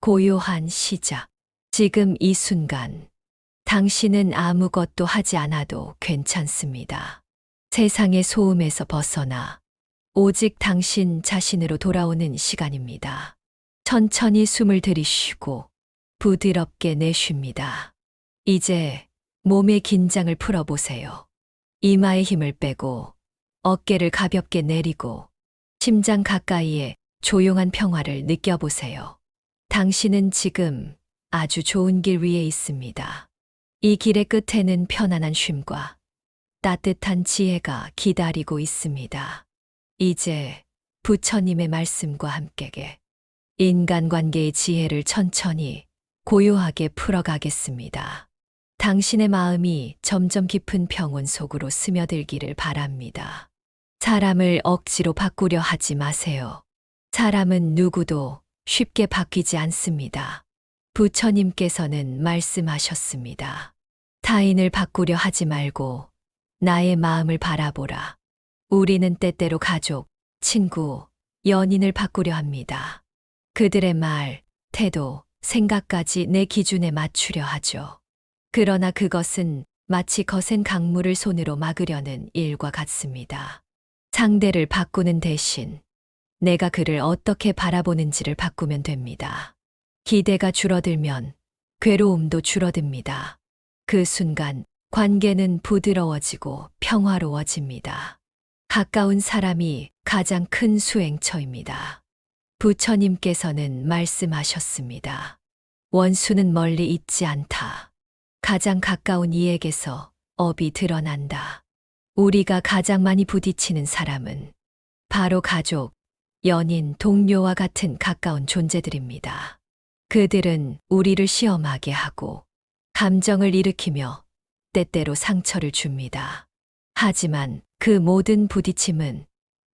고요한 시작. 지금 이 순간, 당신은 아무것도 하지 않아도 괜찮습니다. 세상의 소음에서 벗어나 오직 당신 자신으로 돌아오는 시간입니다. 천천히 숨을 들이쉬고 부드럽게 내쉽니다. 이제 몸의 긴장을 풀어보세요. 이마에 힘을 빼고 어깨를 가볍게 내리고 심장 가까이에 조용한 평화를 느껴보세요. 당신은 지금 아주 좋은 길 위에 있습니다. 이 길의 끝에는 편안한 쉼과 따뜻한 지혜가 기다리고 있습니다. 이제 부처님의 말씀과 함께 인간관계의 지혜를 천천히 고요하게 풀어가겠습니다. 당신의 마음이 점점 깊은 평온 속으로 스며들기를 바랍니다. 사람을 억지로 바꾸려 하지 마세요. 사람은 누구도 쉽게 바뀌지 않습니다. 부처님께서는 말씀하셨습니다. 타인을 바꾸려 하지 말고 나의 마음을 바라보라. 우리는 때때로 가족, 친구, 연인을 바꾸려 합니다. 그들의 말, 태도, 생각까지 내 기준에 맞추려 하죠. 그러나 그것은 마치 거센 강물을 손으로 막으려는 일과 같습니다. 상대를 바꾸는 대신 내가 그를 어떻게 바라보는지를 바꾸면 됩니다. 기대가 줄어들면 괴로움도 줄어듭니다. 그 순간 관계는 부드러워지고 평화로워집니다. 가까운 사람이 가장 큰 수행처입니다. 부처님께서는 말씀하셨습니다. 원수는 멀리 있지 않다. 가장 가까운 이에게서 업이 드러난다. 우리가 가장 많이 부딪히는 사람은 바로 가족, 연인, 동료와 같은 가까운 존재들입니다. 그들은 우리를 시험하게 하고 감정을 일으키며 때때로 상처를 줍니다. 하지만 그 모든 부딪힘은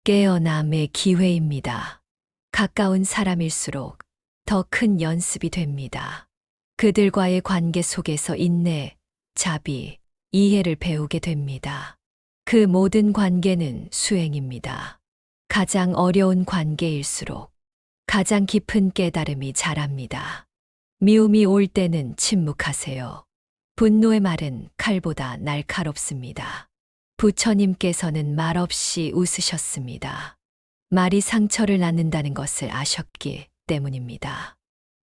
깨어남의 기회입니다. 가까운 사람일수록 더 큰 연습이 됩니다. 그들과의 관계 속에서 인내, 자비, 이해를 배우게 됩니다. 그 모든 관계는 수행입니다. 가장 어려운 관계일수록 가장 깊은 깨달음이 자랍니다. 미움이 올 때는 침묵하세요. 분노의 말은 칼보다 날카롭습니다. 부처님께서는 말없이 웃으셨습니다. 말이 상처를 낳는다는 것을 아셨기 때문입니다.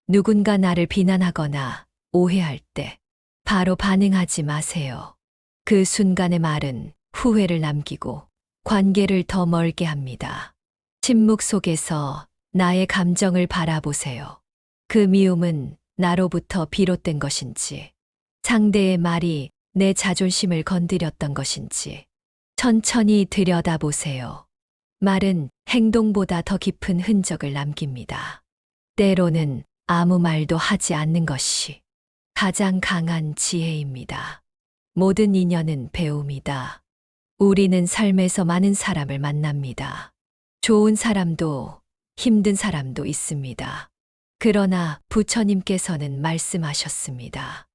누군가 나를 비난하거나 오해할 때 바로 반응하지 마세요. 그 순간의 말은 후회를 남기고 관계를 더 멀게 합니다. 침묵 속에서 나의 감정을 바라보세요. 그 미움은 나로부터 비롯된 것인지, 상대의 말이 내 자존심을 건드렸던 것인지, 천천히 들여다보세요. 말은 행동보다 더 깊은 흔적을 남깁니다. 때로는 아무 말도 하지 않는 것이 가장 강한 지혜입니다. 모든 인연은 배움이다. 우리는 삶에서 많은 사람을 만납니다. 좋은 사람도 힘든 사람도 있습니다. 그러나 부처님께서는 말씀하셨습니다.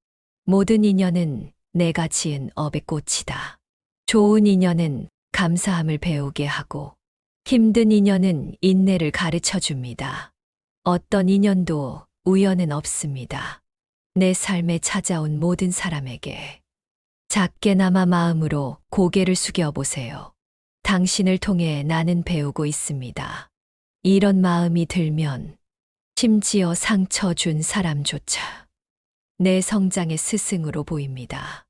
모든 인연은 내가 지은 업의 꽃이다. 좋은 인연은 감사함을 배우게 하고 힘든 인연은 인내를 가르쳐 줍니다. 어떤 인연도 우연은 없습니다. 내 삶에 찾아온 모든 사람에게 작게나마 마음으로 고개를 숙여보세요. 당신을 통해 나는 배우고 있습니다. 이런 마음이 들면 심지어 상처 준 사람조차 내 성장의 스승으로 보입니다.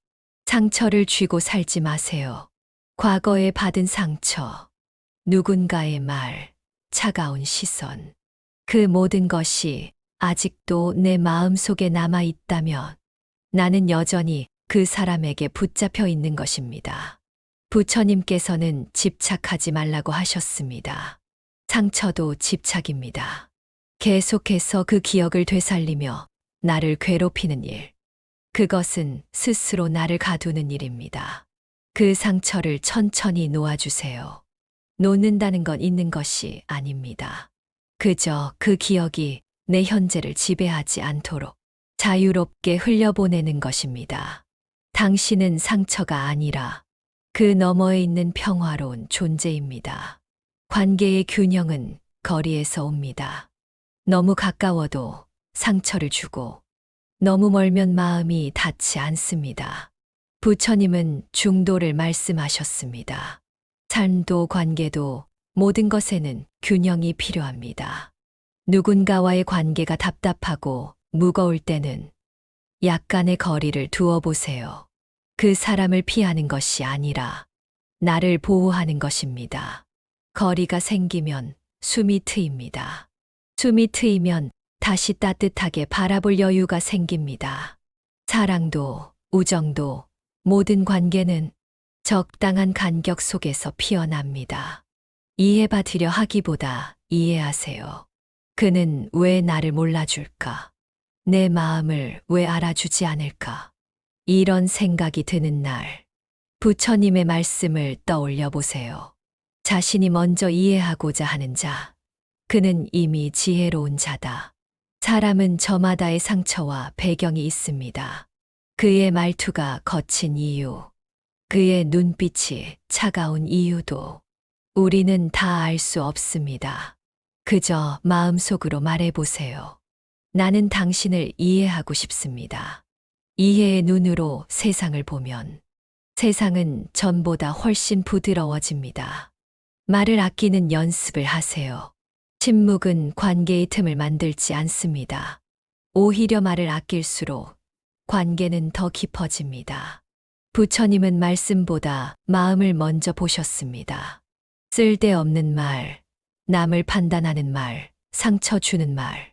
상처를 쥐고 살지 마세요. 과거에 받은 상처, 누군가의 말, 차가운 시선, 그 모든 것이 아직도 내 마음 속에 남아 있다면 나는 여전히 그 사람에게 붙잡혀 있는 것입니다. 부처님께서는 집착하지 말라고 하셨습니다. 상처도 집착입니다. 계속해서 그 기억을 되살리며 나를 괴롭히는 일. 그것은 스스로 나를 가두는 일입니다. 그 상처를 천천히 놓아주세요. 놓는다는 건 있는 것이 아닙니다. 그저 그 기억이 내 현재를 지배하지 않도록 자유롭게 흘려보내는 것입니다. 당신은 상처가 아니라 그 너머에 있는 평화로운 존재입니다. 관계의 균형은 거리에서 옵니다. 너무 가까워도 상처를 주고 너무 멀면 마음이 닿지 않습니다. 부처님은 중도를 말씀하셨습니다. 삶도 관계도 모든 것에는 균형이 필요합니다. 누군가와의 관계가 답답하고 무거울 때는 약간의 거리를 두어 보세요. 그 사람을 피하는 것이 아니라 나를 보호하는 것입니다. 거리가 생기면 숨이 트입니다. 숨이 트이면 다시 따뜻하게 바라볼 여유가 생깁니다. 사랑도, 우정도, 모든 관계는 적당한 간격 속에서 피어납니다. 이해받으려 하기보다 이해하세요. 그는 왜 나를 몰라줄까? 내 마음을 왜 알아주지 않을까? 이런 생각이 드는 날, 부처님의 말씀을 떠올려 보세요. 자신이 먼저 이해하고자 하는 자, 그는 이미 지혜로운 자다. 사람은 저마다의 상처와 배경이 있습니다. 그의 말투가 거친 이유, 그의 눈빛이 차가운 이유도 우리는 다 알 수 없습니다. 그저 마음속으로 말해보세요. 나는 당신을 이해하고 싶습니다. 이해의 눈으로 세상을 보면 세상은 전보다 훨씬 부드러워집니다. 말을 아끼는 연습을 하세요. 침묵은 관계의 틈을 만들지 않습니다. 오히려 말을 아낄수록 관계는 더 깊어집니다. 부처님은 말씀보다 마음을 먼저 보셨습니다. 쓸데없는 말, 남을 판단하는 말, 상처 주는 말.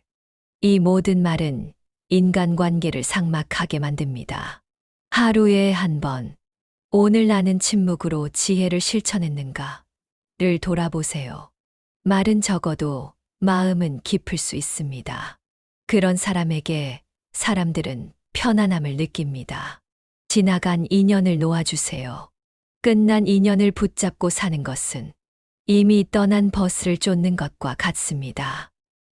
이 모든 말은 인간관계를 삭막하게 만듭니다. 하루에 한 번, 오늘 나는 침묵으로 지혜를 실천했는가를 돌아보세요. 말은 적어도 마음은 깊을 수 있습니다. 그런 사람에게 사람들은 편안함을 느낍니다. 지나간 인연을 놓아주세요. 끝난 인연을 붙잡고 사는 것은 이미 떠난 버스를 쫓는 것과 같습니다.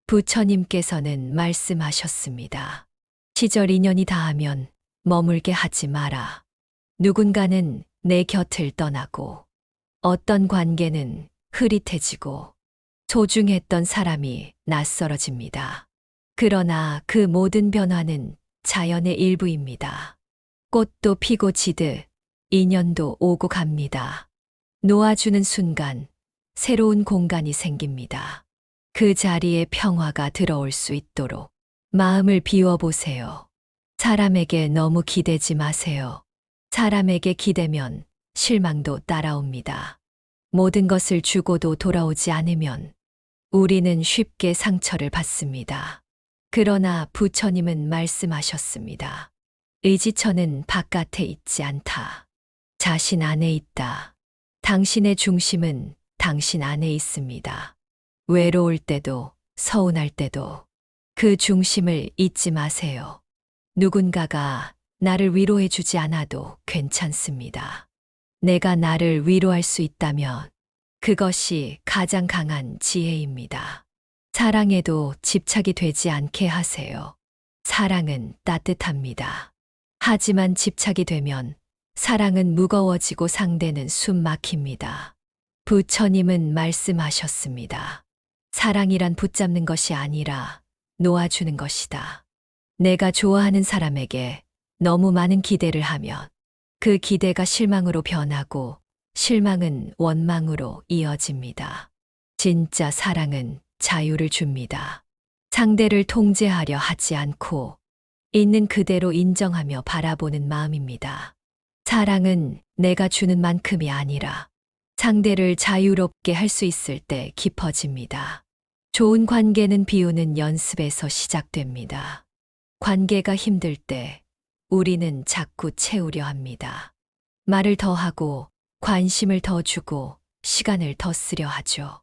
부처님께서는 말씀하셨습니다. 시절 인연이 닿으면 머물게 하지 마라. 누군가는 내 곁을 떠나고 어떤 관계는 흐릿해지고 소중했던 사람이 낯설어집니다. 그러나 그 모든 변화는 자연의 일부입니다. 꽃도 피고 지듯 인연도 오고 갑니다. 놓아주는 순간 새로운 공간이 생깁니다. 그 자리에 평화가 들어올 수 있도록 마음을 비워보세요. 사람에게 너무 기대지 마세요. 사람에게 기대면 실망도 따라옵니다. 모든 것을 주고도 돌아오지 않으면 우리는 쉽게 상처를 받습니다. 그러나 부처님은 말씀하셨습니다. 의지처는 바깥에 있지 않다. 자신 안에 있다. 당신의 중심은 당신 안에 있습니다. 외로울 때도 서운할 때도 그 중심을 잊지 마세요. 누군가가 나를 위로해 주지 않아도 괜찮습니다. 내가 나를 위로할 수 있다면 그것이 가장 강한 지혜입니다. 사랑에도 집착이 되지 않게 하세요. 사랑은 따뜻합니다. 하지만 집착이 되면 사랑은 무거워지고 상대는 숨 막힙니다. 부처님은 말씀하셨습니다. 사랑이란 붙잡는 것이 아니라 놓아주는 것이다. 내가 좋아하는 사람에게 너무 많은 기대를 하면 그 기대가 실망으로 변하고 실망은 원망으로 이어집니다. 진짜 사랑은 자유를 줍니다. 상대를 통제하려 하지 않고 있는 그대로 인정하며 바라보는 마음입니다. 사랑은 내가 주는 만큼이 아니라 상대를 자유롭게 할 수 있을 때 깊어집니다. 좋은 관계는 비우는 연습에서 시작됩니다. 관계가 힘들 때 우리는 자꾸 채우려 합니다. 말을 더 하고 관심을 더 주고 시간을 더 쓰려 하죠.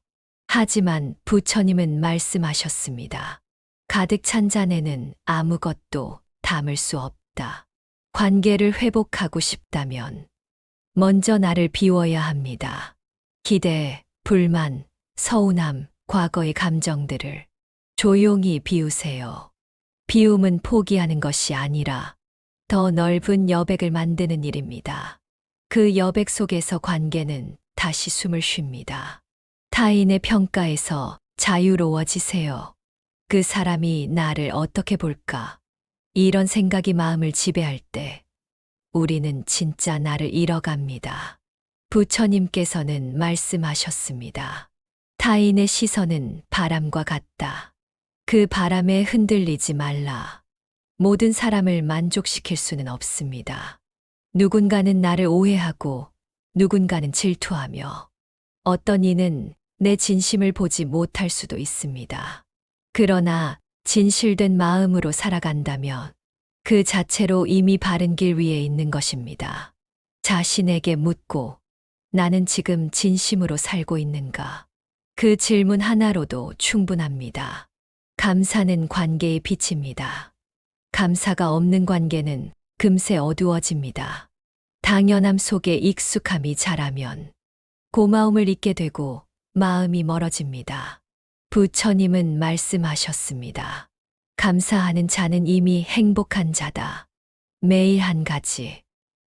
하지만 부처님은 말씀하셨습니다. 가득 찬 잔에는 아무것도 담을 수 없다. 관계를 회복하고 싶다면 먼저 나를 비워야 합니다. 기대, 불만, 서운함, 과거의 감정들을 조용히 비우세요. 비움은 포기하는 것이 아니라 더 넓은 여백을 만드는 일입니다. 그 여백 속에서 관계는 다시 숨을 쉽니다. 타인의 평가에서 자유로워지세요. 그 사람이 나를 어떻게 볼까? 이런 생각이 마음을 지배할 때 우리는 진짜 나를 잃어갑니다. 부처님께서는 말씀하셨습니다. 타인의 시선은 바람과 같다. 그 바람에 흔들리지 말라. 모든 사람을 만족시킬 수는 없습니다. 누군가는 나를 오해하고 누군가는 질투하며 어떤 이는 내 진심을 보지 못할 수도 있습니다. 그러나 진실된 마음으로 살아간다면 그 자체로 이미 바른 길 위에 있는 것입니다. 자신에게 묻고 나는 지금 진심으로 살고 있는가? 그 질문 하나로도 충분합니다. 감사는 관계의 빛입니다. 감사가 없는 관계는 금세 어두워집니다. 당연함 속에 익숙함이 자라면 고마움을 잊게 되고 마음이 멀어집니다. 부처님은 말씀하셨습니다. 감사하는 자는 이미 행복한 자다. 매일 한 가지,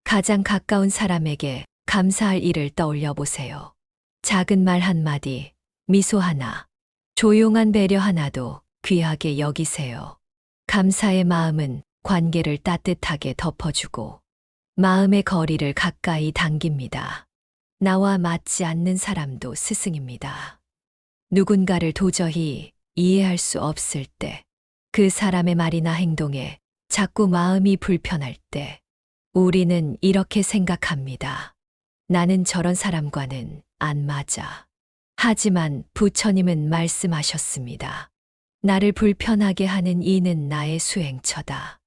가장 가까운 사람에게 감사할 일을 떠올려 보세요. 작은 말 한마디, 미소 하나, 조용한 배려 하나도 귀하게 여기세요. 감사의 마음은 관계를 따뜻하게 덮어주고 마음의 거리를 가까이 당깁니다. 나와 맞지 않는 사람도 스승입니다. 누군가를 도저히 이해할 수 없을 때, 그 사람의 말이나 행동에 자꾸 마음이 불편할 때, 우리는 이렇게 생각합니다. 나는 저런 사람과는 안 맞아. 하지만 부처님은 말씀하셨습니다. 나를 불편하게 하는 이는 나의 수행처다.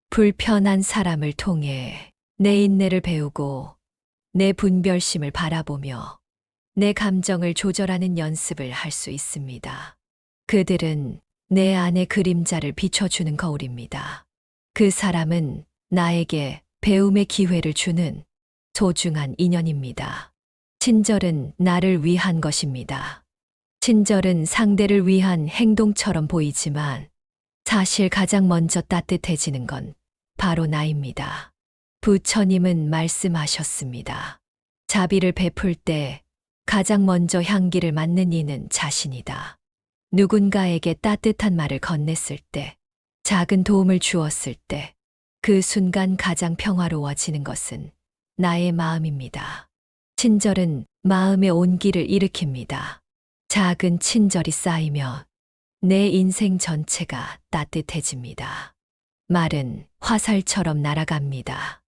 불편한 사람을 통해 내 인내를 배우고 내 분별심을 바라보며 내 감정을 조절하는 연습을 할 수 있습니다. 그들은 내 안의 그림자를 비춰주는 거울입니다. 그 사람은 나에게 배움의 기회를 주는 소중한 인연입니다. 친절은 나를 위한 것입니다. 친절은 상대를 위한 행동처럼 보이지만 사실 가장 먼저 따뜻해지는 건 바로 나입니다. 부처님은 말씀하셨습니다. 자비를 베풀 때 가장 먼저 향기를 맡는 이는 자신이다. 누군가에게 따뜻한 말을 건넸을 때, 작은 도움을 주었을 때, 그 순간 가장 평화로워지는 것은 나의 마음입니다. 친절은 마음의 온기를 일으킵니다. 작은 친절이 쌓이면 내 인생 전체가 따뜻해집니다. 말은 화살처럼 날아갑니다.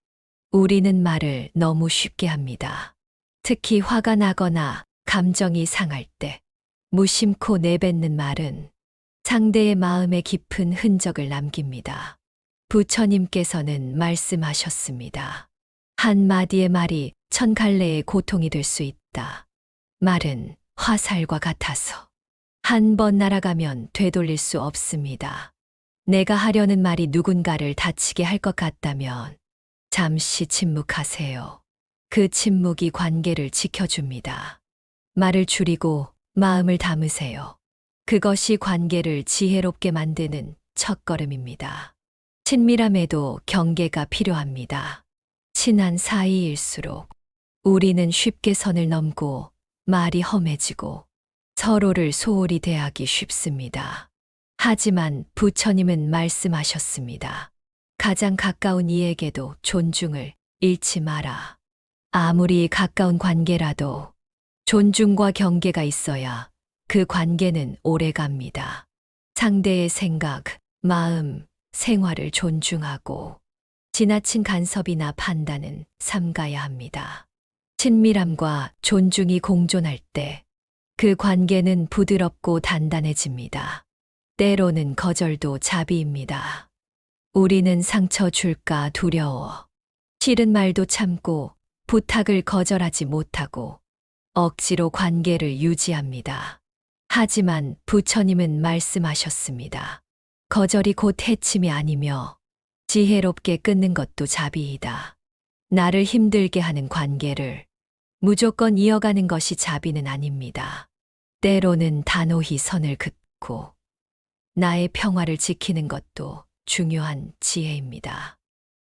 우리는 말을 너무 쉽게 합니다. 특히 화가 나거나 감정이 상할 때 무심코 내뱉는 말은 상대의 마음에 깊은 흔적을 남깁니다. 부처님께서는 말씀하셨습니다. 한마디의 말이 천 갈래의 고통이 될 수 있다. 말은 화살과 같아서 한 번 날아가면 되돌릴 수 없습니다. 내가 하려는 말이 누군가를 다치게 할 것 같다면 잠시 침묵하세요. 그 침묵이 관계를 지켜줍니다. 말을 줄이고 마음을 담으세요. 그것이 관계를 지혜롭게 만드는 첫걸음입니다. 친밀함에도 경계가 필요합니다. 친한 사이일수록 우리는 쉽게 선을 넘고 말이 험해지고 서로를 소홀히 대하기 쉽습니다. 하지만 부처님은 말씀하셨습니다. 가장 가까운 이에게도 존중을 잃지 마라. 아무리 가까운 관계라도 존중과 경계가 있어야 그 관계는 오래 갑니다. 상대의 생각, 마음, 생활을 존중하고 지나친 간섭이나 판단은 삼가야 합니다. 친밀함과 존중이 공존할 때 그 관계는 부드럽고 단단해집니다. 때로는 거절도 자비입니다. 우리는 상처 줄까 두려워 싫은 말도 참고 부탁을 거절하지 못하고 억지로 관계를 유지합니다. 하지만 부처님은 말씀하셨습니다. 거절이 곧 해침이 아니며 지혜롭게 끊는 것도 자비이다. 나를 힘들게 하는 관계를 무조건 이어가는 것이 자비는 아닙니다. 때로는 단호히 선을 긋고 나의 평화를 지키는 것도 중요한 지혜입니다.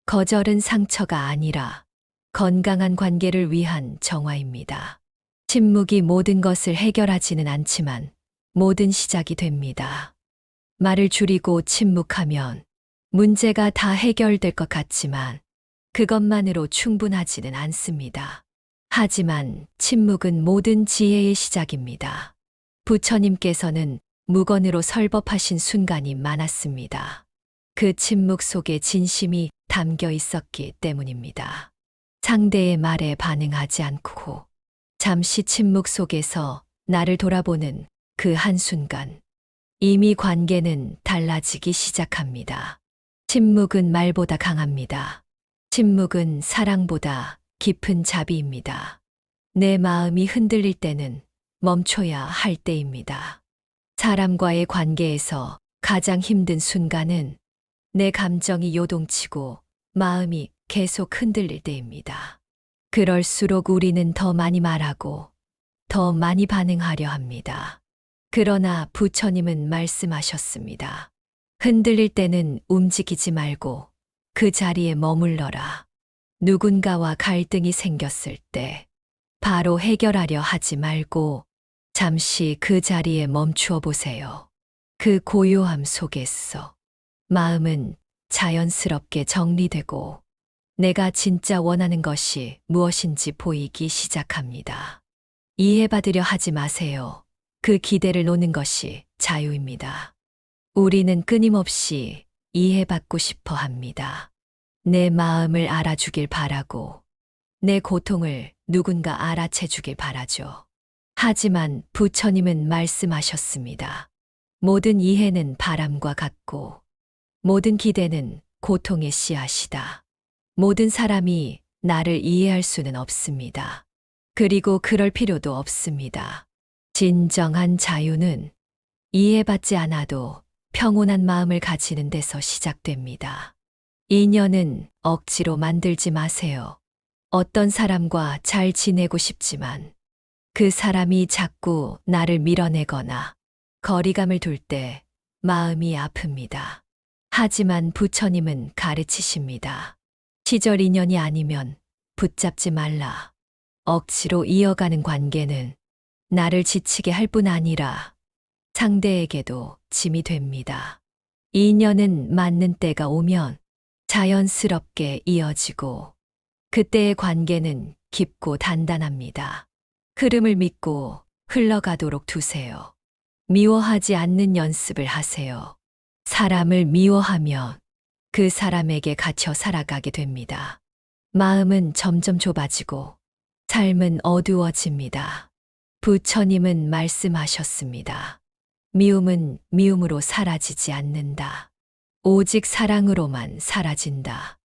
거절은 상처가 아니라 건강한 관계를 위한 정화입니다. 침묵이 모든 것을 해결하지는 않지만 모든 시작이 됩니다. 말을 줄이고 침묵하면 문제가 다 해결될 것 같지만 그것만으로 충분하지는 않습니다. 하지만 침묵은 모든 지혜의 시작입니다. 부처님께서는 무건으로 설법하신 순간이 많았습니다. 그 침묵 속에 진심이 담겨 있었기 때문입니다. 상대의 말에 반응하지 않고 잠시 침묵 속에서 나를 돌아보는 그 한순간 이미 관계는 달라지기 시작합니다. 침묵은 말보다 강합니다. 침묵은 사랑보다 깊은 자비입니다. 내 마음이 흔들릴 때는 멈춰야 할 때입니다. 사람과의 관계에서 가장 힘든 순간은 내 감정이 요동치고 마음이 계속 흔들릴 때입니다. 그럴수록 우리는 더 많이 말하고 더 많이 반응하려 합니다. 그러나 부처님은 말씀하셨습니다. 흔들릴 때는 움직이지 말고 그 자리에 머물러라. 누군가와 갈등이 생겼을 때 바로 해결하려 하지 말고 잠시 그 자리에 멈추어 보세요. 그 고요함 속에서 마음은 자연스럽게 정리되고 내가 진짜 원하는 것이 무엇인지 보이기 시작합니다. 이해받으려 하지 마세요. 그 기대를 놓는 것이 자유입니다. 우리는 끊임없이 이해받고 싶어 합니다. 내 마음을 알아주길 바라고 내 고통을 누군가 알아채주길 바라죠. 하지만 부처님은 말씀하셨습니다. 모든 이해는 바람과 같고 모든 기대는 고통의 씨앗이다. 모든 사람이 나를 이해할 수는 없습니다. 그리고 그럴 필요도 없습니다. 진정한 자유는 이해받지 않아도 평온한 마음을 가지는 데서 시작됩니다. 인연은 억지로 만들지 마세요. 어떤 사람과 잘 지내고 싶지만 그 사람이 자꾸 나를 밀어내거나 거리감을 둘 때 마음이 아픕니다. 하지만 부처님은 가르치십니다. 시절 인연이 아니면 붙잡지 말라. 억지로 이어가는 관계는 나를 지치게 할 뿐 아니라 상대에게도 짐이 됩니다. 인연은 맞는 때가 오면 자연스럽게 이어지고 그때의 관계는 깊고 단단합니다. 흐름을 믿고 흘러가도록 두세요. 미워하지 않는 연습을 하세요. 사람을 미워하면 그 사람에게 갇혀 살아가게 됩니다. 마음은 점점 좁아지고 삶은 어두워집니다. 부처님은 말씀하셨습니다. 미움은 미움으로 사라지지 않는다. 오직 사랑으로만 사라진다.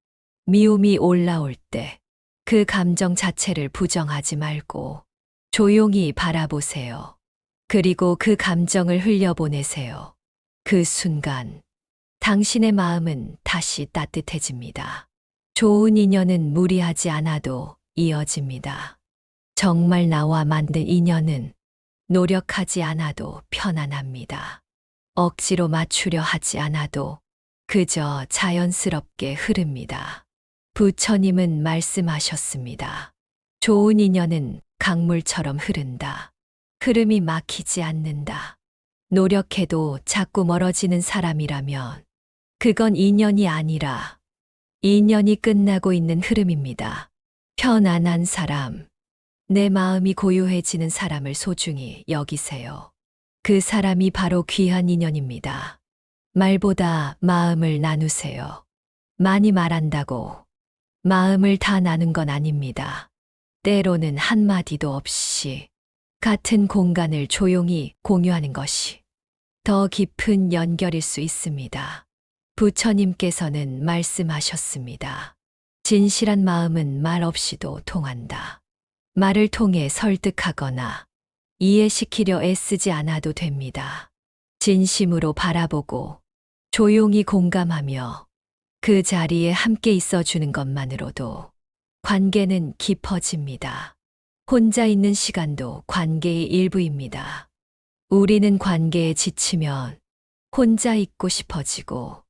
미움이 올라올 때 그 감정 자체를 부정하지 말고 조용히 바라보세요. 그리고 그 감정을 흘려보내세요. 그 순간 당신의 마음은 다시 따뜻해집니다. 좋은 인연은 무리하지 않아도 이어집니다. 정말 나와 만든 인연은 노력하지 않아도 편안합니다. 억지로 맞추려 하지 않아도 그저 자연스럽게 흐릅니다. 부처님은 말씀하셨습니다. 좋은 인연은 강물처럼 흐른다. 흐름이 막히지 않는다. 노력해도 자꾸 멀어지는 사람이라면 그건 인연이 아니라 인연이 끝나고 있는 흐름입니다. 편안한 사람, 내 마음이 고요해지는 사람을 소중히 여기세요. 그 사람이 바로 귀한 인연입니다. 말보다 마음을 나누세요. 많이 말한다고 마음을 다 나눈 건 아닙니다. 때로는 한마디도 없이 같은 공간을 조용히 공유하는 것이 더 깊은 연결일 수 있습니다. 부처님께서는 말씀하셨습니다. 진실한 마음은 말 없이도 통한다. 말을 통해 설득하거나 이해시키려 애쓰지 않아도 됩니다. 진심으로 바라보고 조용히 공감하며 그 자리에 함께 있어주는 것만으로도 관계는 깊어집니다. 혼자 있는 시간도 관계의 일부입니다. 우리는 관계에 지치면 혼자 있고 싶어지고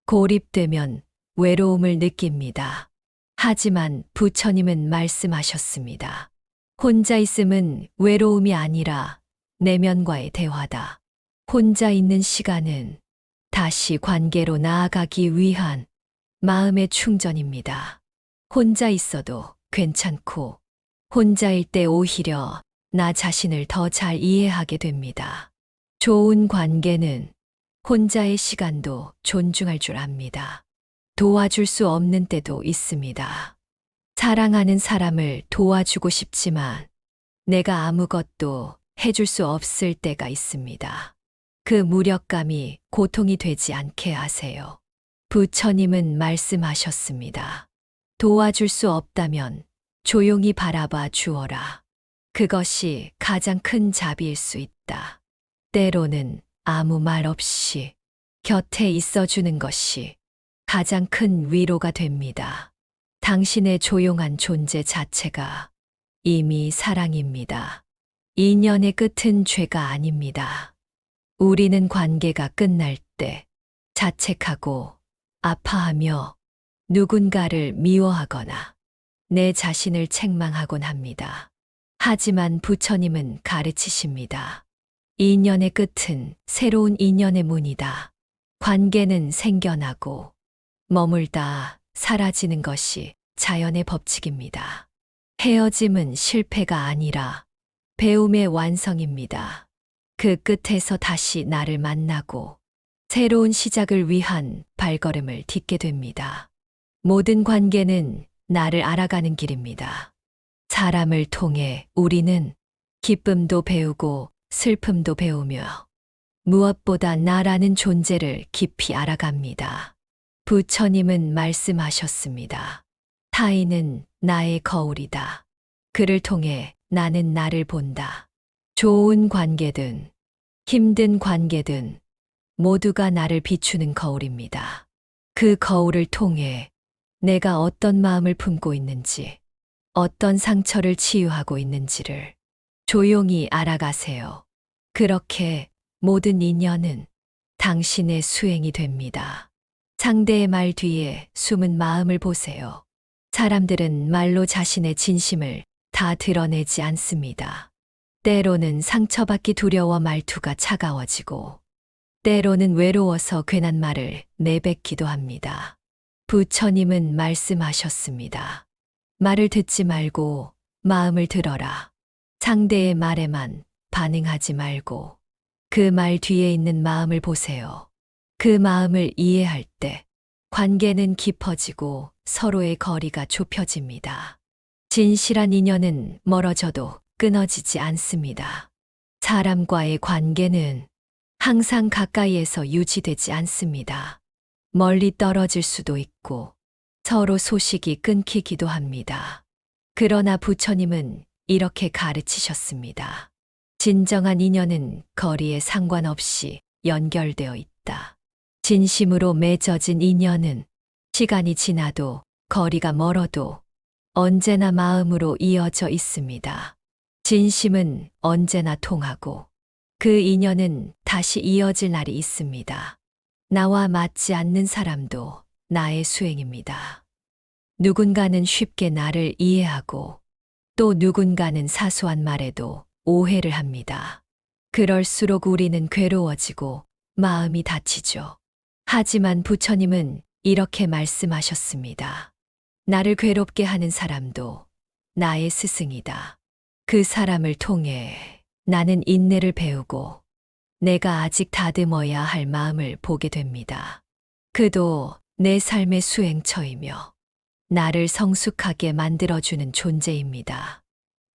고립되면 외로움을 느낍니다. 하지만 부처님은 말씀하셨습니다. 혼자 있음은 외로움이 아니라 내면과의 대화다. 혼자 있는 시간은 다시 관계로 나아가기 위한 마음의 충전입니다. 혼자 있어도 괜찮고, 혼자일 때 오히려 나 자신을 더 잘 이해하게 됩니다. 좋은 관계는 혼자의 시간도 존중할 줄 압니다. 도와줄 수 없는 때도 있습니다. 사랑하는 사람을 도와주고 싶지만 내가 아무것도 해줄 수 없을 때가 있습니다. 그 무력감이 고통이 되지 않게 하세요. 부처님은 말씀하셨습니다. 도와줄 수 없다면 조용히 바라봐 주어라. 그것이 가장 큰 자비일 수 있다. 때로는 아무 말 없이 곁에 있어주는 것이 가장 큰 위로가 됩니다. 당신의 조용한 존재 자체가 이미 사랑입니다. 인연의 끝은 죄가 아닙니다. 우리는 관계가 끝날 때 자책하고 아파하며 누군가를 미워하거나 내 자신을 책망하곤 합니다. 하지만 부처님은 가르치십니다. 인연의 끝은 새로운 인연의 문이다. 관계는 생겨나고 머물다 사라지는 것이 자연의 법칙입니다. 헤어짐은 실패가 아니라 배움의 완성입니다. 그 끝에서 다시 나를 만나고 새로운 시작을 위한 발걸음을 딛게 됩니다. 모든 관계는 나를 알아가는 길입니다. 사람을 통해 우리는 기쁨도 배우고 슬픔도 배우며 무엇보다 나라는 존재를 깊이 알아갑니다. 부처님은 말씀하셨습니다. 타인은 나의 거울이다. 그를 통해 나는 나를 본다. 좋은 관계든 힘든 관계든 모두가 나를 비추는 거울입니다. 그 거울을 통해 내가 어떤 마음을 품고 있는지, 어떤 상처를 치유하고 있는지를 조용히 알아가세요. 그렇게 모든 인연은 당신의 수행이 됩니다. 상대의 말 뒤에 숨은 마음을 보세요. 사람들은 말로 자신의 진심을 다 드러내지 않습니다. 때로는 상처받기 두려워 말투가 차가워지고, 때로는 외로워서 괜한 말을 내뱉기도 합니다. 부처님은 말씀하셨습니다. 말을 듣지 말고 마음을 들어라. 상대의 말에만 반응하지 말고 그 말 뒤에 있는 마음을 보세요. 그 마음을 이해할 때 관계는 깊어지고 서로의 거리가 좁혀집니다. 진실한 인연은 멀어져도 끊어지지 않습니다. 사람과의 관계는 항상 가까이에서 유지되지 않습니다. 멀리 떨어질 수도 있고 서로 소식이 끊기기도 합니다. 그러나 부처님은 이렇게 가르치셨습니다. 진정한 인연은 거리에 상관없이 연결되어 있다. 진심으로 맺어진 인연은 시간이 지나도 거리가 멀어도 언제나 마음으로 이어져 있습니다. 진심은 언제나 통하고 그 인연은 다시 이어질 날이 있습니다. 나와 맞지 않는 사람도 나의 수행입니다. 누군가는 쉽게 나를 이해하고 또 누군가는 사소한 말에도 오해를 합니다. 그럴수록 우리는 괴로워지고 마음이 다치죠. 하지만 부처님은 이렇게 말씀하셨습니다. 나를 괴롭게 하는 사람도 나의 스승이다. 그 사람을 통해 나는 인내를 배우고 내가 아직 다듬어야 할 마음을 보게 됩니다. 그도 내 삶의 수행처이며 나를 성숙하게 만들어주는 존재입니다.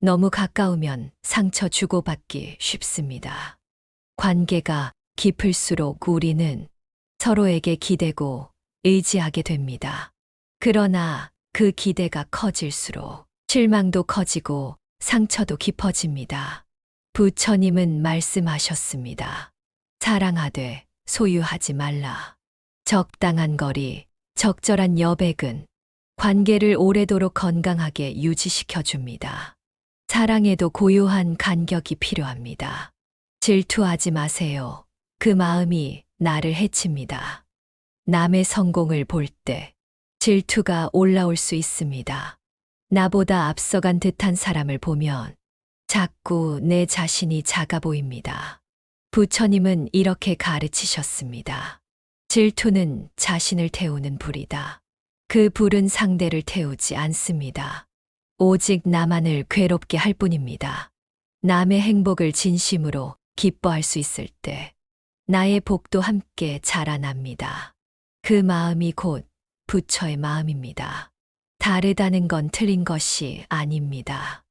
너무 가까우면 상처 주고받기 쉽습니다. 관계가 깊을수록 우리는 서로에게 기대고 의지하게 됩니다. 그러나 그 기대가 커질수록 실망도 커지고 상처도 깊어집니다. 부처님은 말씀하셨습니다. 사랑하되 소유하지 말라. 적당한 거리, 적절한 여백은 관계를 오래도록 건강하게 유지시켜 줍니다. 사랑에도 고요한 간격이 필요합니다. 질투하지 마세요. 그 마음이 나를 해칩니다. 남의 성공을 볼 때 질투가 올라올 수 있습니다. 나보다 앞서간 듯한 사람을 보면 자꾸 내 자신이 작아 보입니다. 부처님은 이렇게 가르치셨습니다. 질투는 자신을 태우는 불이다. 그 불은 상대를 태우지 않습니다. 오직 나만을 괴롭게 할 뿐입니다. 남의 행복을 진심으로 기뻐할 수 있을 때 나의 복도 함께 자라납니다. 그 마음이 곧 부처의 마음입니다. 다르다는 건 틀린 것이 아닙니다.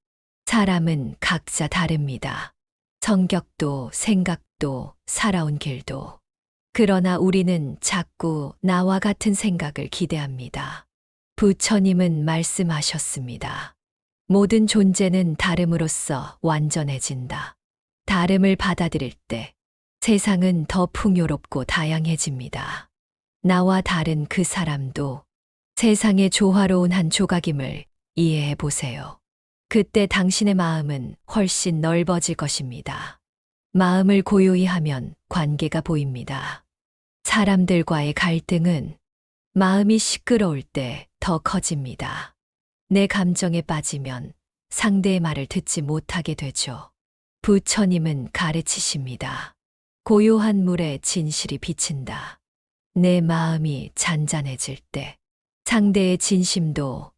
사람은 각자 다릅니다. 성격도 생각도 살아온 길도. 그러나 우리는 자꾸 나와 같은 생각을 기대합니다. 부처님은 말씀하셨습니다. 모든 존재는 다름으로써 완전해진다. 다름을 받아들일 때 세상은 더 풍요롭고 다양해집니다. 나와 다른 그 사람도 세상의 조화로운 한 조각임을 이해해 보세요. 그때 당신의 마음은 훨씬 넓어질 것입니다. 마음을 고요히 하면 관계가 보입니다. 사람들과의 갈등은 마음이 시끄러울 때 더 커집니다. 내 감정에 빠지면 상대의 말을 듣지 못하게 되죠. 부처님은 가르치십니다. 고요한 물에 진실이 비친다. 내 마음이 잔잔해질 때 상대의 진심도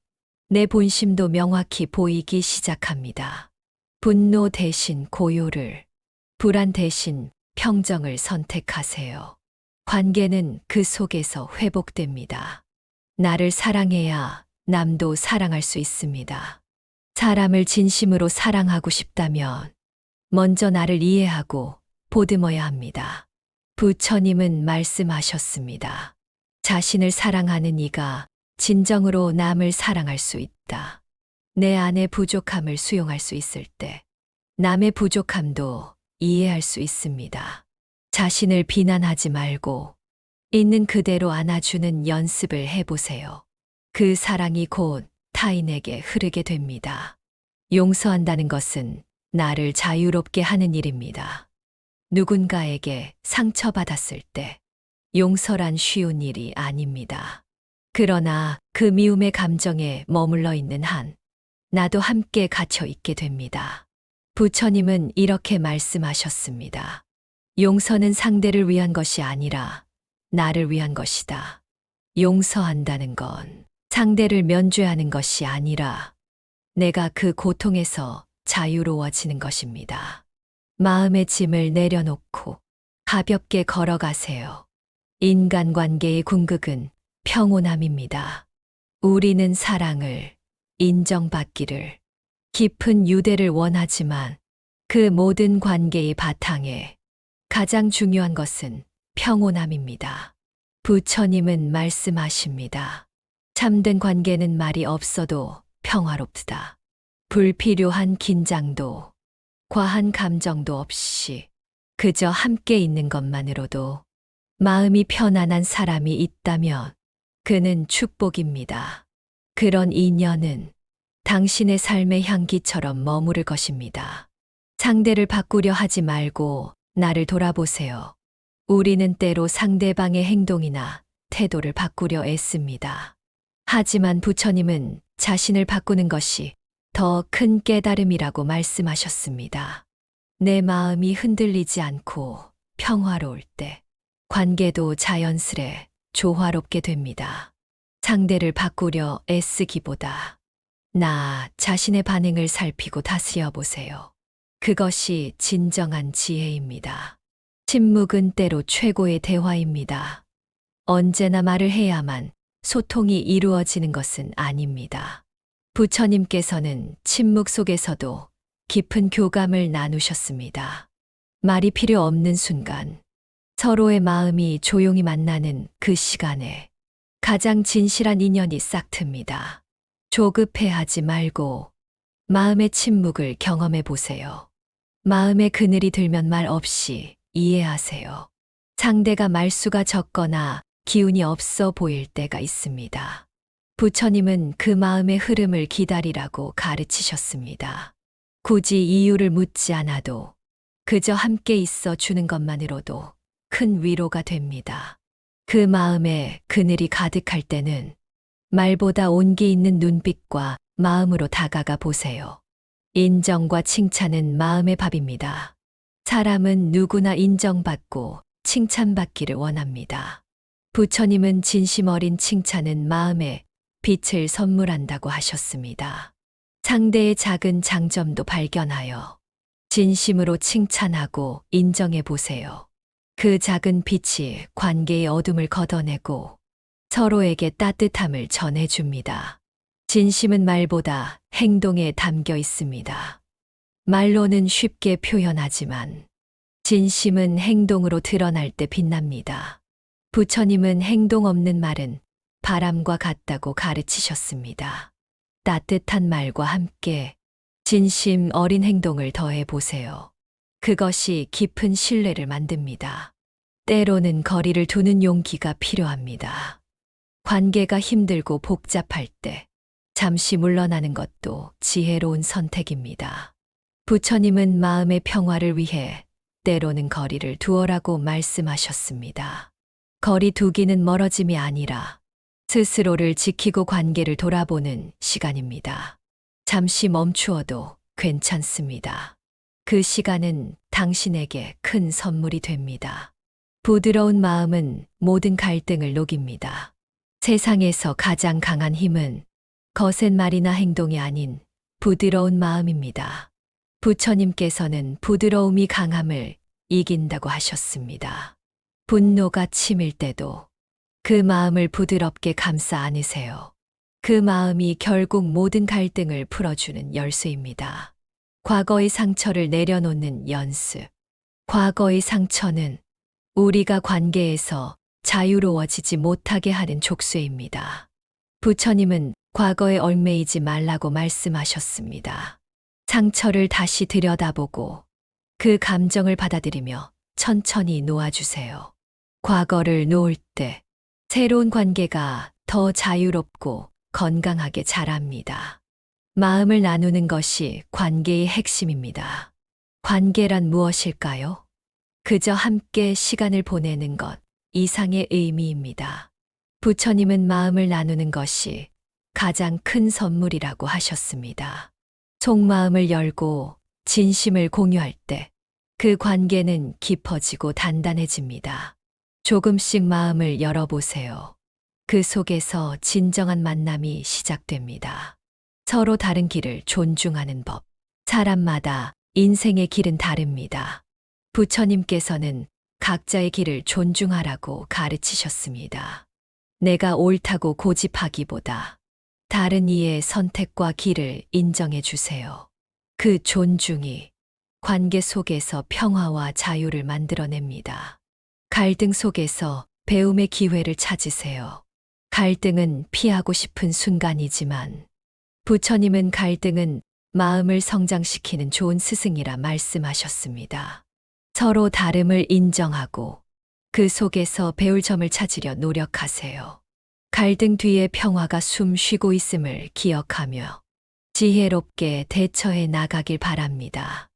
내 본심도 명확히 보이기 시작합니다. 분노 대신 고요를, 불안 대신 평정을 선택하세요. 관계는 그 속에서 회복됩니다. 나를 사랑해야 남도 사랑할 수 있습니다. 사람을 진심으로 사랑하고 싶다면 먼저 나를 이해하고 보듬어야 합니다. 부처님은 말씀하셨습니다. 자신을 사랑하는 이가 진정으로 남을 사랑할 수 있다. 내 안의 부족함을 수용할 수 있을 때 남의 부족함도 이해할 수 있습니다. 자신을 비난하지 말고 있는 그대로 안아주는 연습을 해보세요. 그 사랑이 곧 타인에게 흐르게 됩니다. 용서한다는 것은 나를 자유롭게 하는 일입니다. 누군가에게 상처받았을 때 용서란 쉬운 일이 아닙니다. 그러나 그 미움의 감정에 머물러 있는 한 나도 함께 갇혀 있게 됩니다. 부처님은 이렇게 말씀하셨습니다. 용서는 상대를 위한 것이 아니라 나를 위한 것이다. 용서한다는 건 상대를 면죄하는 것이 아니라 내가 그 고통에서 자유로워지는 것입니다. 마음의 짐을 내려놓고 가볍게 걸어가세요. 인간관계의 궁극은 평온함입니다. 우리는 사랑을, 인정받기를, 깊은 유대를 원하지만 그 모든 관계의 바탕에 가장 중요한 것은 평온함입니다. 부처님은 말씀하십니다. 참된 관계는 말이 없어도 평화롭다. 불필요한 긴장도, 과한 감정도 없이 그저 함께 있는 것만으로도 마음이 편안한 사람이 있다면 그는 축복입니다. 그런 인연은 당신의 삶의 향기처럼 머무를 것입니다. 상대를 바꾸려 하지 말고 나를 돌아보세요. 우리는 때로 상대방의 행동이나 태도를 바꾸려 애씁니다. 하지만 부처님은 자신을 바꾸는 것이 더 큰 깨달음이라고 말씀하셨습니다. 내 마음이 흔들리지 않고 평화로울 때 관계도 자연스레 조화롭게 됩니다. 상대를 바꾸려 애쓰기보다 나 자신의 반응을 살피고 다스려 보세요. 그것이 진정한 지혜입니다. 침묵은 때로 최고의 대화입니다. 언제나 말을 해야만 소통이 이루어지는 것은 아닙니다. 부처님께서는 침묵 속에서도 깊은 교감을 나누셨습니다. 말이 필요 없는 순간, 서로의 마음이 조용히 만나는 그 시간에 가장 진실한 인연이 싹틉니다. 조급해하지 말고 마음의 침묵을 경험해 보세요. 마음에 그늘이 들면 말 없이 이해하세요. 상대가 말수가 적거나 기운이 없어 보일 때가 있습니다. 부처님은 그 마음의 흐름을 기다리라고 가르치셨습니다. 굳이 이유를 묻지 않아도 그저 함께 있어 주는 것만으로도 큰 위로가 됩니다. 그 마음에 그늘이 가득할 때는 말보다 온기 있는 눈빛과 마음으로 다가가 보세요. 인정과 칭찬은 마음의 밥입니다. 사람은 누구나 인정받고 칭찬받기를 원합니다. 부처님은 진심 어린 칭찬은 마음에 빛을 선물한다고 하셨습니다. 상대의 작은 장점도 발견하여 진심으로 칭찬하고 인정해 보세요. 그 작은 빛이 관계의 어둠을 걷어내고 서로에게 따뜻함을 전해줍니다. 진심은 말보다 행동에 담겨 있습니다. 말로는 쉽게 표현하지만 진심은 행동으로 드러날 때 빛납니다. 부처님은 행동 없는 말은 바람과 같다고 가르치셨습니다. 따뜻한 말과 함께 진심 어린 행동을 더해 보세요. 그것이 깊은 신뢰를 만듭니다. 때로는 거리를 두는 용기가 필요합니다. 관계가 힘들고 복잡할 때 잠시 물러나는 것도 지혜로운 선택입니다. 부처님은 마음의 평화를 위해 때로는 거리를 두어라고 말씀하셨습니다. 거리 두기는 멀어짐이 아니라 스스로를 지키고 관계를 돌아보는 시간입니다. 잠시 멈추어도 괜찮습니다. 그 시간은 당신에게 큰 선물이 됩니다. 부드러운 마음은 모든 갈등을 녹입니다. 세상에서 가장 강한 힘은 거센 말이나 행동이 아닌 부드러운 마음입니다. 부처님께서는 부드러움이 강함을 이긴다고 하셨습니다. 분노가 치밀 때도 그 마음을 부드럽게 감싸 안으세요. 그 마음이 결국 모든 갈등을 풀어주는 열쇠입니다. 과거의 상처를 내려놓는 연습. 과거의 상처는 우리가 관계에서 자유로워지지 못하게 하는 족쇄입니다. 부처님은 과거에 얽매이지 말라고 말씀하셨습니다. 상처를 다시 들여다보고 그 감정을 받아들이며 천천히 놓아주세요. 과거를 놓을 때 새로운 관계가 더 자유롭고 건강하게 자랍니다. 마음을 나누는 것이 관계의 핵심입니다. 관계란 무엇일까요? 그저 함께 시간을 보내는 것 이상의 의미입니다. 부처님은 마음을 나누는 것이 가장 큰 선물이라고 하셨습니다. 속마음을 열고 진심을 공유할 때 그 관계는 깊어지고 단단해집니다. 조금씩 마음을 열어보세요. 그 속에서 진정한 만남이 시작됩니다. 서로 다른 길을 존중하는 법. 사람마다 인생의 길은 다릅니다. 부처님께서는 각자의 길을 존중하라고 가르치셨습니다. 내가 옳다고 고집하기보다 다른 이의 선택과 길을 인정해 주세요. 그 존중이 관계 속에서 평화와 자유를 만들어냅니다. 갈등 속에서 배움의 기회를 찾으세요. 갈등은 피하고 싶은 순간이지만 부처님은 갈등은 마음을 성장시키는 좋은 스승이라 말씀하셨습니다. 서로 다름을 인정하고 그 속에서 배울 점을 찾으려 노력하세요. 갈등 뒤에 평화가 숨 쉬고 있음을 기억하며 지혜롭게 대처해 나가길 바랍니다.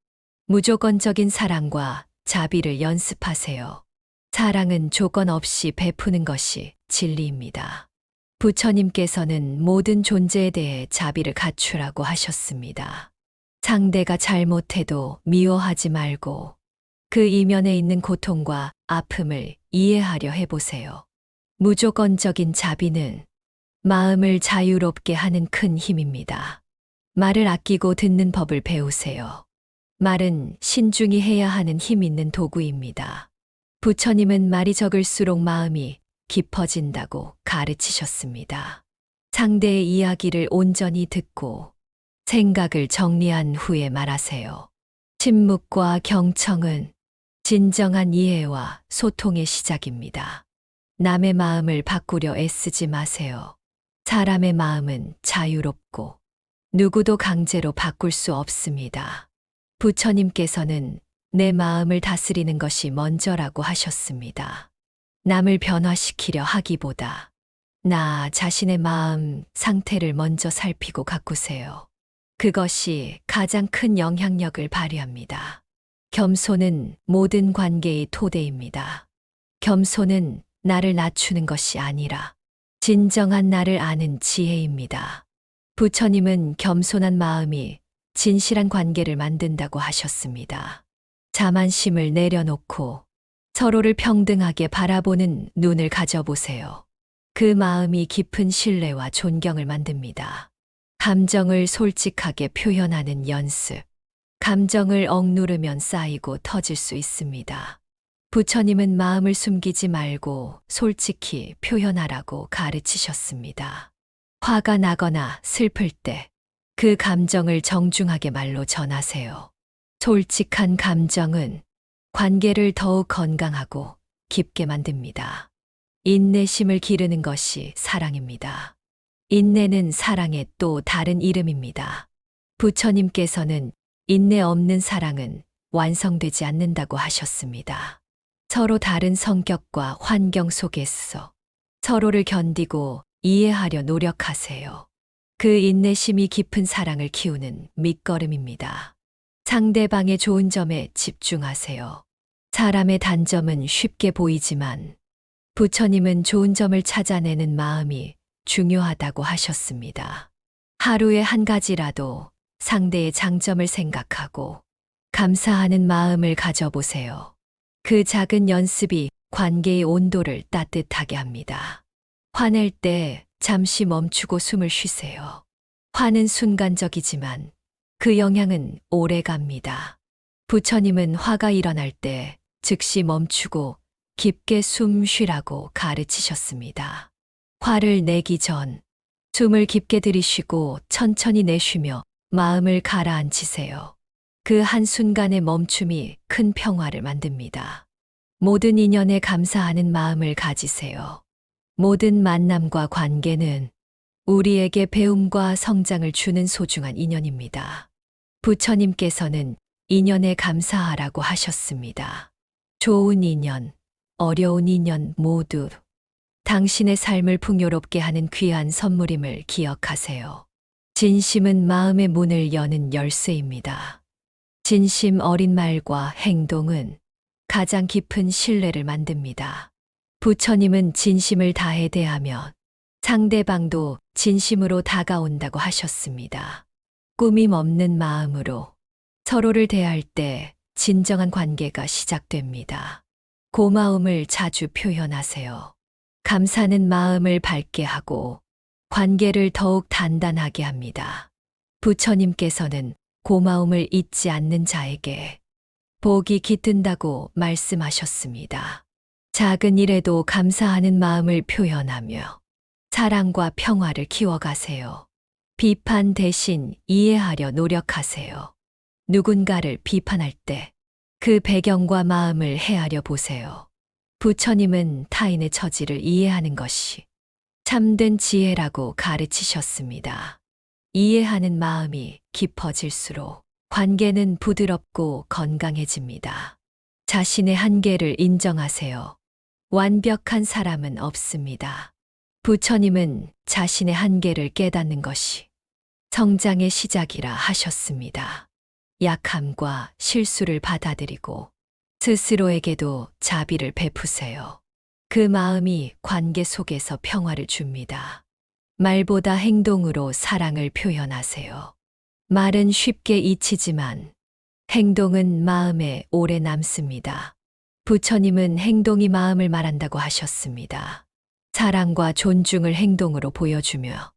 무조건적인 사랑과 자비를 연습하세요. 사랑은 조건 없이 베푸는 것이 진리입니다. 부처님께서는 모든 존재에 대해 자비를 갖추라고 하셨습니다. 상대가 잘못해도 미워하지 말고 그 이면에 있는 고통과 아픔을 이해하려 해보세요. 무조건적인 자비는 마음을 자유롭게 하는 큰 힘입니다. 말을 아끼고 듣는 법을 배우세요. 말은 신중히 해야 하는 힘 있는 도구입니다. 부처님은 말이 적을수록 마음이 깊어진다고 가르치셨습니다. 상대의 이야기를 온전히 듣고 생각을 정리한 후에 말하세요. 침묵과 경청은 진정한 이해와 소통의 시작입니다. 남의 마음을 바꾸려 애쓰지 마세요. 사람의 마음은 자유롭고 누구도 강제로 바꿀 수 없습니다. 부처님께서는 내 마음을 다스리는 것이 먼저라고 하셨습니다. 남을 변화시키려 하기보다 나 자신의 마음 상태를 먼저 살피고 가꾸세요. 그것이 가장 큰 영향력을 발휘합니다. 겸손은 모든 관계의 토대입니다. 겸손은 나를 낮추는 것이 아니라 진정한 나를 아는 지혜입니다. 부처님은 겸손한 마음이 진실한 관계를 만든다고 하셨습니다. 자만심을 내려놓고 서로를 평등하게 바라보는 눈을 가져보세요. 그 마음이 깊은 신뢰와 존경을 만듭니다. 감정을 솔직하게 표현하는 연습. 감정을 억누르면 쌓이고 터질 수 있습니다. 부처님은 마음을 숨기지 말고 솔직히 표현하라고 가르치셨습니다. 화가 나거나 슬플 때 그 감정을 정중하게 말로 전하세요. 솔직한 감정은 관계를 더욱 건강하고 깊게 만듭니다. 인내심을 기르는 것이 사랑입니다. 인내는 사랑의 또 다른 이름입니다. 부처님께서는 인내 없는 사랑은 완성되지 않는다고 하셨습니다. 서로 다른 성격과 환경 속에서 서로를 견디고 이해하려 노력하세요. 그 인내심이 깊은 사랑을 키우는 밑거름입니다. 상대방의 좋은 점에 집중하세요. 사람의 단점은 쉽게 보이지만 부처님은 좋은 점을 찾아내는 마음이 중요하다고 하셨습니다. 하루에 한 가지라도 상대의 장점을 생각하고 감사하는 마음을 가져보세요. 그 작은 연습이 관계의 온도를 따뜻하게 합니다. 화낼 때 잠시 멈추고 숨을 쉬세요. 화는 순간적이지만 그 영향은 오래 갑니다. 부처님은 화가 일어날 때 즉시 멈추고 깊게 숨 쉬라고 가르치셨습니다. 화를 내기 전 숨을 깊게 들이쉬고 천천히 내쉬며 마음을 가라앉히세요. 그 한순간의 멈춤이 큰 평화를 만듭니다. 모든 인연에 감사하는 마음을 가지세요. 모든 만남과 관계는 우리에게 배움과 성장을 주는 소중한 인연입니다. 부처님께서는 인연에 감사하라고 하셨습니다. 좋은 인연, 어려운 인연 모두 당신의 삶을 풍요롭게 하는 귀한 선물임을 기억하세요. 진심은 마음의 문을 여는 열쇠입니다. 진심 어린 말과 행동은 가장 깊은 신뢰를 만듭니다. 부처님은 진심을 다해 대하면 상대방도 진심으로 다가온다고 하셨습니다. 꾸밈 없는 마음으로 서로를 대할 때 진정한 관계가 시작됩니다. 고마움을 자주 표현하세요. 감사는 마음을 밝게 하고 관계를 더욱 단단하게 합니다. 부처님께서는 고마움을 잊지 않는 자에게 복이 깃든다고 말씀하셨습니다. 작은 일에도 감사하는 마음을 표현하며 사랑과 평화를 키워가세요. 비판 대신 이해하려 노력하세요. 누군가를 비판할 때 그 배경과 마음을 헤아려 보세요. 부처님은 타인의 처지를 이해하는 것이 참된 지혜라고 가르치셨습니다. 이해하는 마음이 깊어질수록 관계는 부드럽고 건강해집니다. 자신의 한계를 인정하세요. 완벽한 사람은 없습니다. 부처님은 자신의 한계를 깨닫는 것이 성장의 시작이라 하셨습니다. 약함과 실수를 받아들이고 스스로에게도 자비를 베푸세요. 그 마음이 관계 속에서 평화를 줍니다. 말보다 행동으로 사랑을 표현하세요. 말은 쉽게 잊히지만 행동은 마음에 오래 남습니다. 부처님은 행동이 마음을 말한다고 하셨습니다. 사랑과 존중을 행동으로 보여주며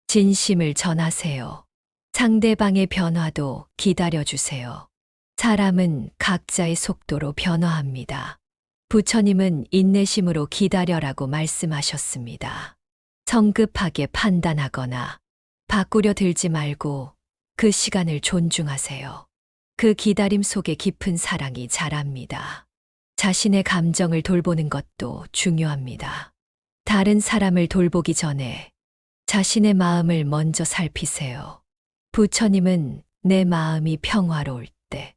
진심을 전하세요. 상대방의 변화도 기다려주세요. 사람은 각자의 속도로 변화합니다. 부처님은 인내심으로 기다려라고 말씀하셨습니다. 성급하게 판단하거나 바꾸려 들지 말고 그 시간을 존중하세요. 그 기다림 속에 깊은 사랑이 자랍니다. 자신의 감정을 돌보는 것도 중요합니다. 다른 사람을 돌보기 전에 자신의 마음을 먼저 살피세요. 부처님은 내 마음이 평화로울 때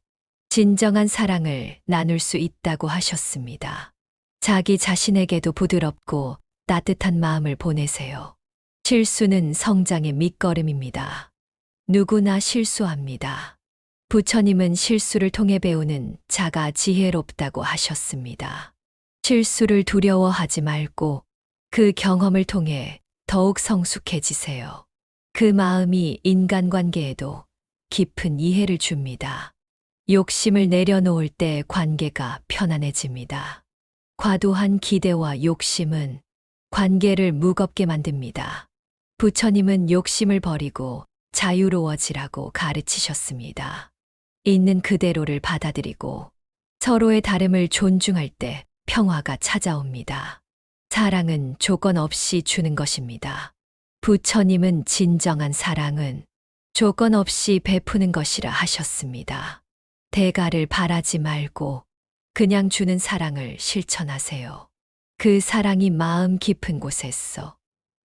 진정한 사랑을 나눌 수 있다고 하셨습니다. 자기 자신에게도 부드럽고 따뜻한 마음을 보내세요. 실수는 성장의 밑거름입니다. 누구나 실수합니다. 부처님은 실수를 통해 배우는 자가 지혜롭다고 하셨습니다. 실수를 두려워하지 말고 그 경험을 통해 더욱 성숙해지세요. 그 마음이 인간관계에도 깊은 이해를 줍니다. 욕심을 내려놓을 때 관계가 편안해집니다. 과도한 기대와 욕심은 관계를 무겁게 만듭니다. 부처님은 욕심을 버리고 자유로워지라고 가르치셨습니다. 있는 그대로를 받아들이고 서로의 다름을 존중할 때 평화가 찾아옵니다. 사랑은 조건 없이 주는 것입니다. 부처님은 진정한 사랑은 조건 없이 베푸는 것이라 하셨습니다. 대가를 바라지 말고 그냥 주는 사랑을 실천하세요. 그 사랑이 마음 깊은 곳에서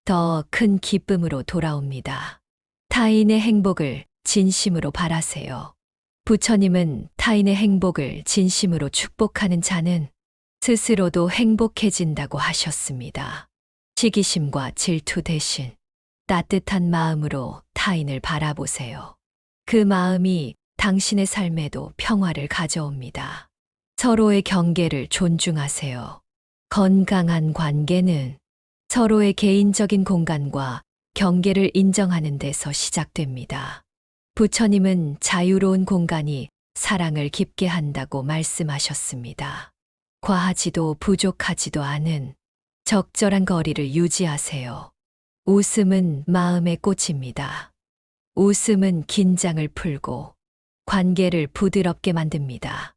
더 큰 기쁨으로 돌아옵니다. 타인의 행복을 진심으로 바라세요. 부처님은 타인의 행복을 진심으로 축복하는 자는 스스로도 행복해진다고 하셨습니다. 시기심과 질투 대신 따뜻한 마음으로 타인을 바라보세요. 그 마음이 당신의 삶에도 평화를 가져옵니다. 서로의 경계를 존중하세요. 건강한 관계는 서로의 개인적인 공간과 경계를 인정하는 데서 시작됩니다. 부처님은 자유로운 공간이 사랑을 깊게 한다고 말씀하셨습니다. 과하지도 부족하지도 않은 적절한 거리를 유지하세요. 웃음은 마음의 꽃입니다. 웃음은 긴장을 풀고 관계를 부드럽게 만듭니다.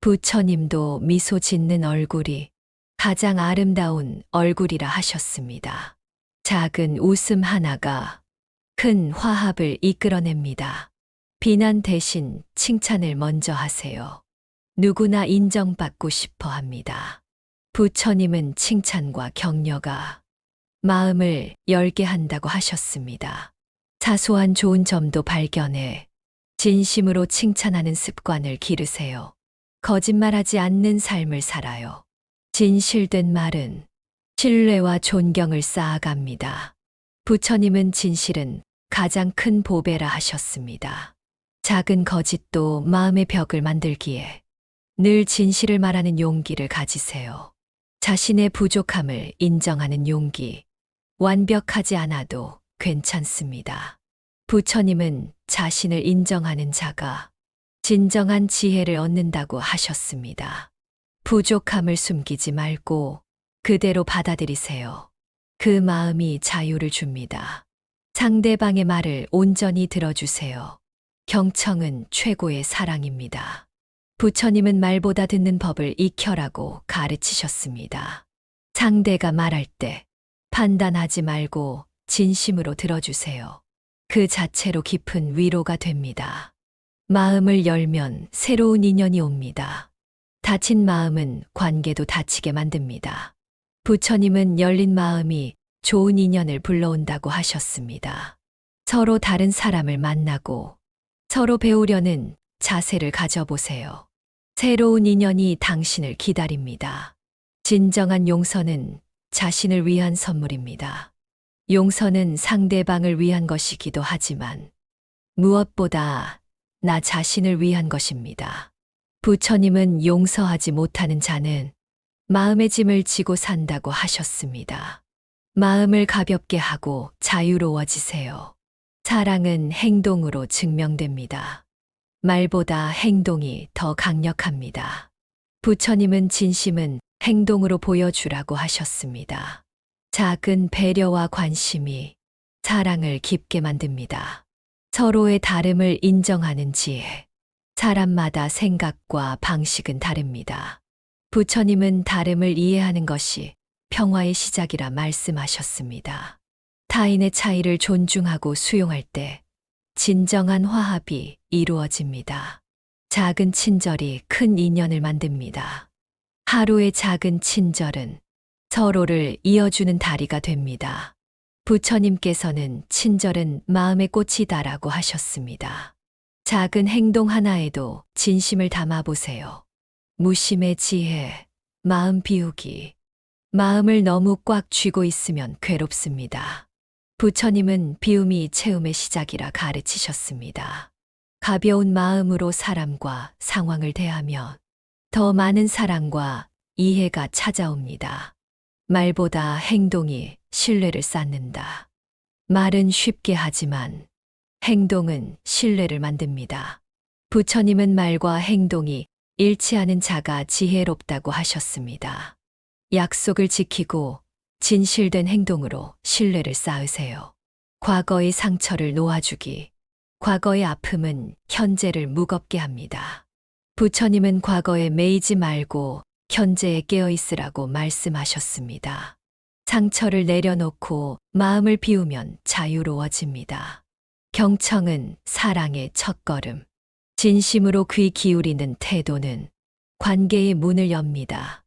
부처님도 미소 짓는 얼굴이 가장 아름다운 얼굴이라 하셨습니다. 작은 웃음 하나가 큰 화합을 이끌어냅니다. 비난 대신 칭찬을 먼저 하세요. 누구나 인정받고 싶어 합니다. 부처님은 칭찬과 격려가 마음을 열게 한다고 하셨습니다. 사소한 좋은 점도 발견해 진심으로 칭찬하는 습관을 기르세요. 거짓말하지 않는 삶을 살아요. 진실된 말은 신뢰와 존경을 쌓아갑니다. 부처님은 진실은 가장 큰 보배라 하셨습니다. 작은 거짓도 마음의 벽을 만들기에 늘 진실을 말하는 용기를 가지세요. 자신의 부족함을 인정하는 용기, 완벽하지 않아도 괜찮습니다. 부처님은 자신을 인정하는 자가 진정한 지혜를 얻는다고 하셨습니다. 부족함을 숨기지 말고 그대로 받아들이세요. 그 마음이 자유를 줍니다. 상대방의 말을 온전히 들어주세요. 경청은 최고의 사랑입니다. 부처님은 말보다 듣는 법을 익혀라고 가르치셨습니다. 상대가 말할 때 판단하지 말고 진심으로 들어주세요. 그 자체로 깊은 위로가 됩니다. 마음을 열면 새로운 인연이 옵니다. 닫힌 마음은 관계도 닫히게 만듭니다. 부처님은 열린 마음이 좋은 인연을 불러온다고 하셨습니다. 서로 다른 사람을 만나고 서로 배우려는 자세를 가져보세요. 새로운 인연이 당신을 기다립니다. 진정한 용서는 자신을 위한 선물입니다. 용서는 상대방을 위한 것이기도 하지만 무엇보다 나 자신을 위한 것입니다. 부처님은 용서하지 못하는 자는 마음의 짐을 지고 산다고 하셨습니다. 마음을 가볍게 하고 자유로워지세요. 사랑은 행동으로 증명됩니다. 말보다 행동이 더 강력합니다. 부처님은 진심은 행동으로 보여주라고 하셨습니다. 작은 배려와 관심이 사랑을 깊게 만듭니다. 서로의 다름을 인정하는 지혜. 사람마다 생각과 방식은 다릅니다. 부처님은 다름을 이해하는 것이 평화의 시작이라 말씀하셨습니다. 타인의 차이를 존중하고 수용할 때 진정한 화합이 이루어집니다. 작은 친절이 큰 인연을 만듭니다. 하루의 작은 친절은 서로를 이어주는 다리가 됩니다. 부처님께서는 친절은 마음의 꽃이다라고 하셨습니다. 작은 행동 하나에도 진심을 담아보세요. 무심의 지혜, 마음 비우기. 마음을 너무 꽉 쥐고 있으면 괴롭습니다. 부처님은 비움이 채움의 시작이라 가르치셨습니다. 가벼운 마음으로 사람과 상황을 대하면 더 많은 사랑과 이해가 찾아옵니다. 말보다 행동이 신뢰를 쌓는다. 말은 쉽게 하지만 행동은 신뢰를 만듭니다. 부처님은 말과 행동이 일치하는 자가 지혜롭다고 하셨습니다. 약속을 지키고 진실된 행동으로 신뢰를 쌓으세요. 과거의 상처를 놓아주기. 과거의 아픔은 현재를 무겁게 합니다. 부처님은 과거에 매이지 말고 현재에 깨어 있으라고 말씀하셨습니다. 상처를 내려놓고 마음을 비우면 자유로워집니다. 경청은 사랑의 첫걸음. 진심으로 귀 기울이는 태도는 관계의 문을 엽니다.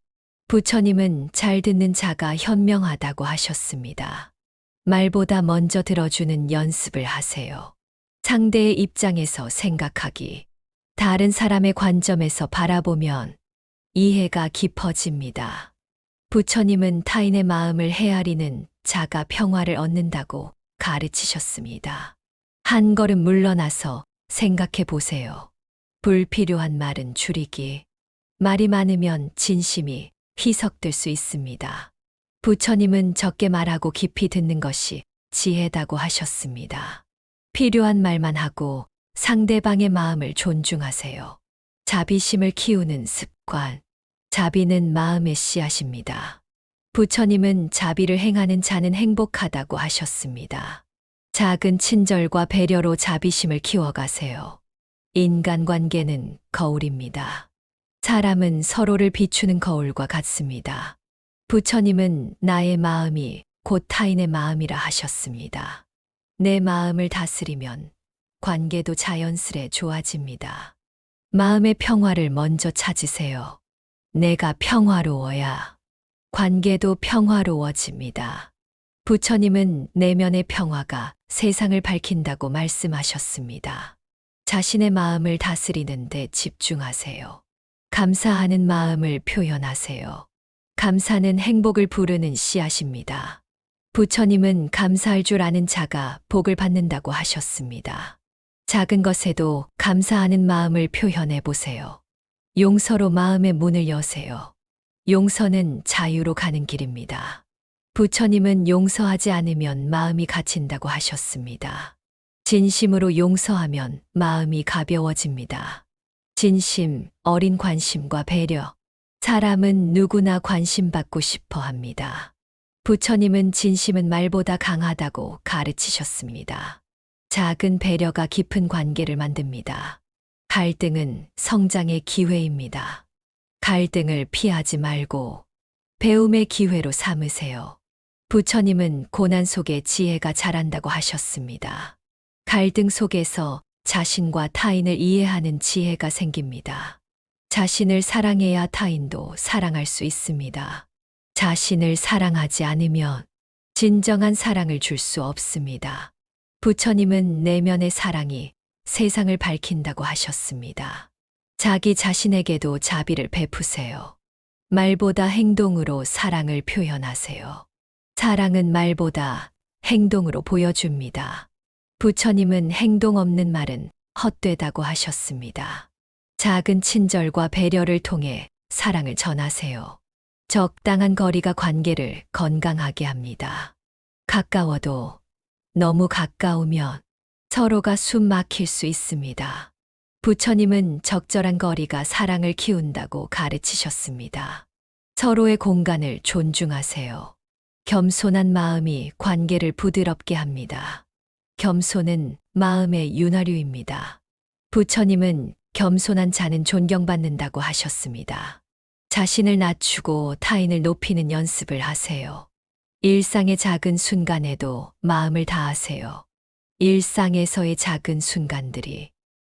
부처님은 잘 듣는 자가 현명하다고 하셨습니다. 말보다 먼저 들어주는 연습을 하세요. 상대의 입장에서 생각하기. 다른 사람의 관점에서 바라보면 이해가 깊어집니다. 부처님은 타인의 마음을 헤아리는 자가 평화를 얻는다고 가르치셨습니다. 한 걸음 물러나서 생각해 보세요. 불필요한 말은 줄이기. 말이 많으면 진심이 희석될 수 있습니다. 부처님은 적게 말하고 깊이 듣는 것이 지혜다고 하셨습니다. 필요한 말만 하고 상대방의 마음을 존중하세요. 자비심을 키우는 습관. 자비는 마음의 씨앗입니다. 부처님은 자비를 행하는 자는 행복하다고 하셨습니다. 작은 친절과 배려로 자비심을 키워가세요. 인간관계는 거울입니다. 사람은 서로를 비추는 거울과 같습니다. 부처님은 나의 마음이 곧 타인의 마음이라 하셨습니다. 내 마음을 다스리면 관계도 자연스레 좋아집니다. 마음의 평화를 먼저 찾으세요. 내가 평화로워야 관계도 평화로워집니다. 부처님은 내면의 평화가 세상을 밝힌다고 말씀하셨습니다. 자신의 마음을 다스리는 데 집중하세요. 감사하는 마음을 표현하세요. 감사는 행복을 부르는 씨앗입니다. 부처님은 감사할 줄 아는 자가 복을 받는다고 하셨습니다. 작은 것에도 감사하는 마음을 표현해 보세요. 용서로 마음의 문을 여세요. 용서는 자유로 가는 길입니다. 부처님은 용서하지 않으면 마음이 갇힌다고 하셨습니다. 진심으로 용서하면 마음이 가벼워집니다. 진심, 어린 관심과 배려. 사람은 누구나 관심받고 싶어 합니다. 부처님은 진심은 말보다 강하다고 가르치셨습니다. 작은 배려가 깊은 관계를 만듭니다. 갈등은 성장의 기회입니다. 갈등을 피하지 말고 배움의 기회로 삼으세요. 부처님은 고난 속에 지혜가 자란다고 하셨습니다. 갈등 속에서 자신과 타인을 이해하는 지혜가 생깁니다. 자신을 사랑해야 타인도 사랑할 수 있습니다. 자신을 사랑하지 않으면 진정한 사랑을 줄 수 없습니다. 부처님은 내면의 사랑이 세상을 밝힌다고 하셨습니다. 자기 자신에게도 자비를 베푸세요. 말보다 행동으로 사랑을 표현하세요. 사랑은 말보다 행동으로 보여줍니다. 부처님은 행동 없는 말은 헛되다고 하셨습니다. 작은 친절과 배려를 통해 사랑을 전하세요. 적당한 거리가 관계를 건강하게 합니다. 가까워도 너무 가까우면 서로가 숨 막힐 수 있습니다. 부처님은 적절한 거리가 사랑을 키운다고 가르치셨습니다. 서로의 공간을 존중하세요. 겸손한 마음이 관계를 부드럽게 합니다. 겸손은 마음의 윤활유입니다. 부처님은 겸손한 자는 존경받는다고 하셨습니다. 자신을 낮추고 타인을 높이는 연습을 하세요. 일상의 작은 순간에도 마음을 다하세요. 일상에서의 작은 순간들이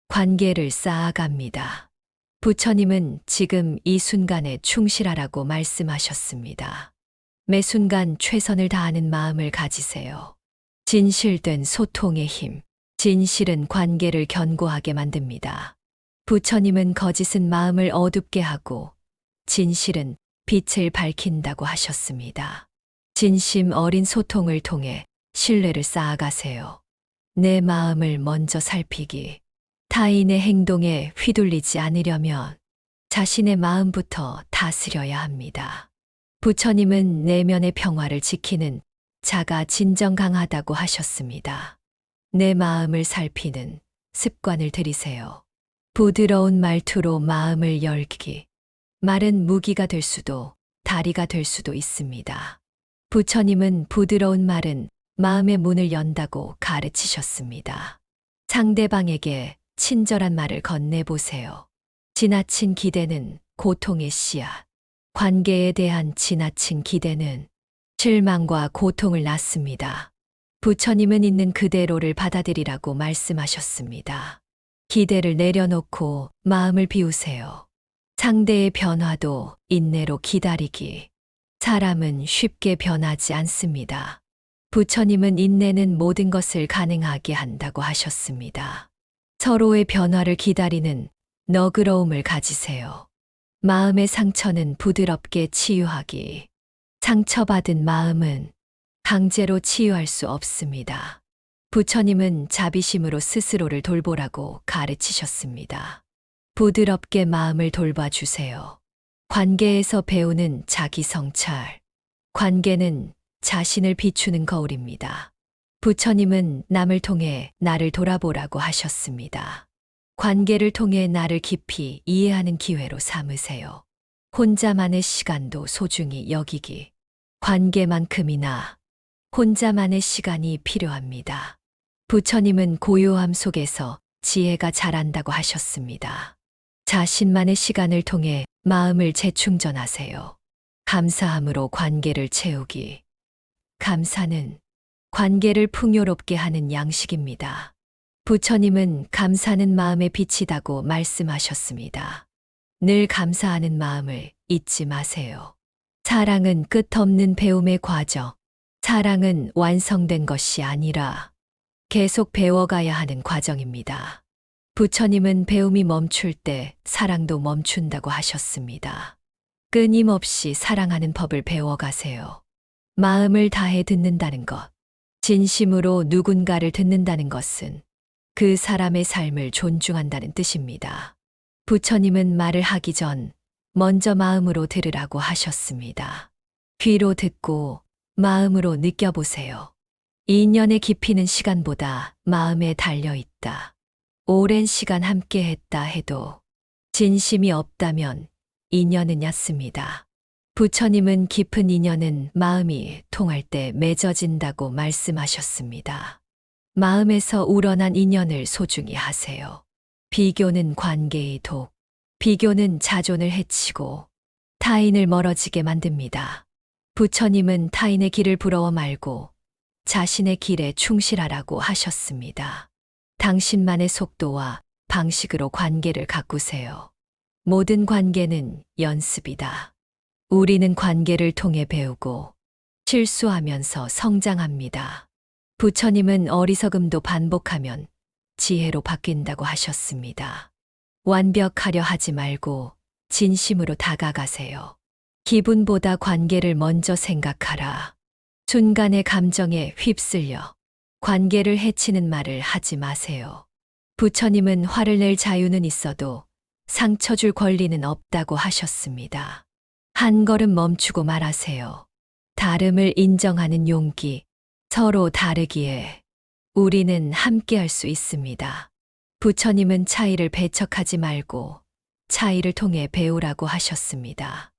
관계를 쌓아갑니다. 부처님은 지금 이 순간에 충실하라고 말씀하셨습니다. 매 순간 최선을 다하는 마음을 가지세요. 진실된 소통의 힘. 진실은 관계를 견고하게 만듭니다. 부처님은 거짓은 마음을 어둡게 하고 진실은 빛을 밝힌다고 하셨습니다. 진심 어린 소통을 통해 신뢰를 쌓아가세요. 내 마음을 먼저 살피기. 타인의 행동에 휘둘리지 않으려면 자신의 마음부터 다스려야 합니다. 부처님은 내면의 평화를 지키는 자가 진정 강하다고 하셨습니다. 내 마음을 살피는 습관을 들이세요. 부드러운 말투로 마음을 열기. 말은 무기가 될 수도 다리가 될 수도 있습니다. 부처님은 부드러운 말은 마음의 문을 연다고 가르치셨습니다. 상대방에게 친절한 말을 건네보세요. 지나친 기대는 고통의 씨앗. 관계에 대한 지나친 기대는 실망과 고통을 낳습니다. 부처님은 있는 그대로를 받아들이라고 말씀하셨습니다. 기대를 내려놓고 마음을 비우세요. 상대의 변화도 인내로 기다리기. 사람은 쉽게 변하지 않습니다. 부처님은 인내는 모든 것을 가능하게 한다고 하셨습니다. 서로의 변화를 기다리는 너그러움을 가지세요. 마음의 상처는 부드럽게 치유하기. 상처받은 마음은 강제로 치유할 수 없습니다. 부처님은 자비심으로 스스로를 돌보라고 가르치셨습니다. 부드럽게 마음을 돌봐주세요. 관계에서 배우는 자기 성찰. 관계는 자신을 비추는 거울입니다. 부처님은 남을 통해 나를 돌아보라고 하셨습니다. 관계를 통해 나를 깊이 이해하는 기회로 삼으세요. 혼자만의 시간도 소중히 여기기. 관계만큼이나 혼자만의 시간이 필요합니다. 부처님은 고요함 속에서 지혜가 자란다고 하셨습니다. 자신만의 시간을 통해 마음을 재충전하세요. 감사함으로 관계를 채우기. 감사는 관계를 풍요롭게 하는 양식입니다. 부처님은 감사는 마음의 빛이다고 말씀하셨습니다. 늘 감사하는 마음을 잊지 마세요. 사랑은 끝없는 배움의 과정. 사랑은 완성된 것이 아니라 계속 배워가야 하는 과정입니다. 부처님은 배움이 멈출 때 사랑도 멈춘다고 하셨습니다. 끊임없이 사랑하는 법을 배워가세요. 마음을 다해 듣는다는 것, 진심으로 누군가를 듣는다는 것은 그 사람의 삶을 존중한다는 뜻입니다. 부처님은 말을 하기 전 먼저 마음으로 들으라고 하셨습니다. 귀로 듣고 마음으로 느껴보세요. 인연의 깊이는 시간보다 마음에 달려 있다. 오랜 시간 함께 했다 해도 진심이 없다면 인연은 얕습니다. 부처님은 깊은 인연은 마음이 통할 때 맺어진다고 말씀하셨습니다. 마음에서 우러난 인연을 소중히 하세요. 비교는 관계의 독. 비교는 자존을 해치고 타인을 멀어지게 만듭니다. 부처님은 타인의 길을 부러워 말고 자신의 길에 충실하라고 하셨습니다. 당신만의 속도와 방식으로 관계를 가꾸세요. 모든 관계는 연습이다. 우리는 관계를 통해 배우고 실수하면서 성장합니다. 부처님은 어리석음도 반복하면 지혜로 바뀐다고 하셨습니다. 완벽하려 하지 말고 진심으로 다가가세요. 기분보다 관계를 먼저 생각하라. 순간의 감정에 휩쓸려 관계를 해치는 말을 하지 마세요. 부처님은 화를 낼 자유는 있어도 상처 줄 권리는 없다고 하셨습니다. 한 걸음 멈추고 말하세요. 다름을 인정하는 용기. 서로 다르기에 우리는 함께할 수 있습니다. 부처님은 차이를 배척하지 말고 차이를 통해 배우라고 하셨습니다.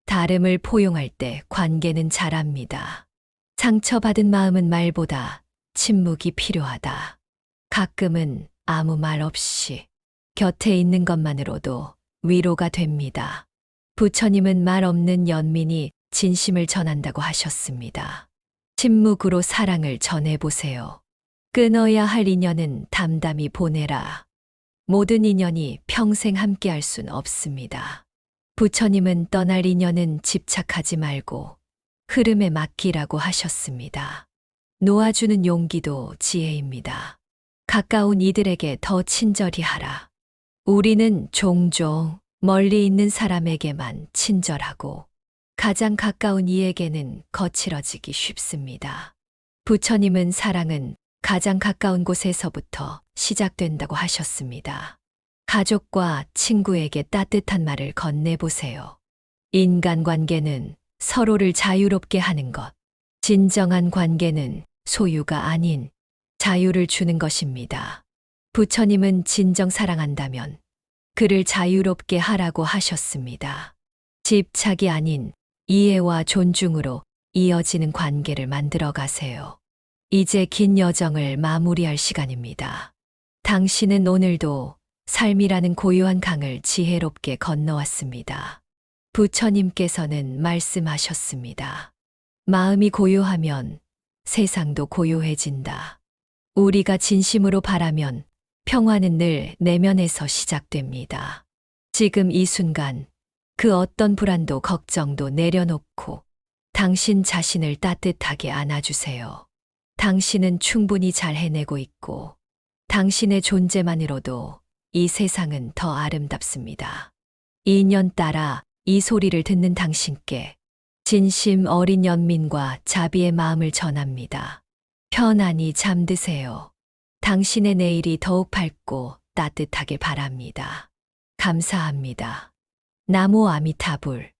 다름을 포용할 때 관계는 자랍니다. 상처받은 마음은 말보다 침묵이 필요하다. 가끔은 아무 말 없이 곁에 있는 것만으로도 위로가 됩니다. 부처님은 말 없는 연민이 진심을 전한다고 하셨습니다. 침묵으로 사랑을 전해보세요. 끊어야 할 인연은 담담히 보내라. 모든 인연이 평생 함께할 순 없습니다. 부처님은 떠날 인연은 집착하지 말고 흐름에 맡기라고 하셨습니다. 놓아주는 용기도 지혜입니다. 가까운 이들에게 더 친절히 하라. 우리는 종종 멀리 있는 사람에게만 친절하고 가장 가까운 이에게는 거칠어지기 쉽습니다. 부처님은 사랑은 가장 가까운 곳에서부터 시작된다고 하셨습니다. 가족과 친구에게 따뜻한 말을 건네보세요. 인간관계는 서로를 자유롭게 하는 것. 진정한 관계는 소유가 아닌 자유를 주는 것입니다. 부처님은 진정 사랑한다면 그를 자유롭게 하라고 하셨습니다. 집착이 아닌 이해와 존중으로 이어지는 관계를 만들어 가세요. 이제 긴 여정을 마무리할 시간입니다. 당신은 오늘도 삶이라는 고요한 강을 지혜롭게 건너왔습니다. 부처님께서는 말씀하셨습니다. 마음이 고요하면 세상도 고요해진다. 우리가 진심으로 바라면 평화는 늘 내면에서 시작됩니다. 지금 이 순간 그 어떤 불안도 걱정도 내려놓고 당신 자신을 따뜻하게 안아주세요. 당신은 충분히 잘 해내고 있고 당신의 존재만으로도 이 세상은 더 아름답습니다. 인연 따라 이 소리를 듣는 당신께 진심 어린 연민과 자비의 마음을 전합니다. 편안히 잠드세요. 당신의 내일이 더욱 밝고 따뜻하게 바랍니다. 감사합니다. 나모 아미타불.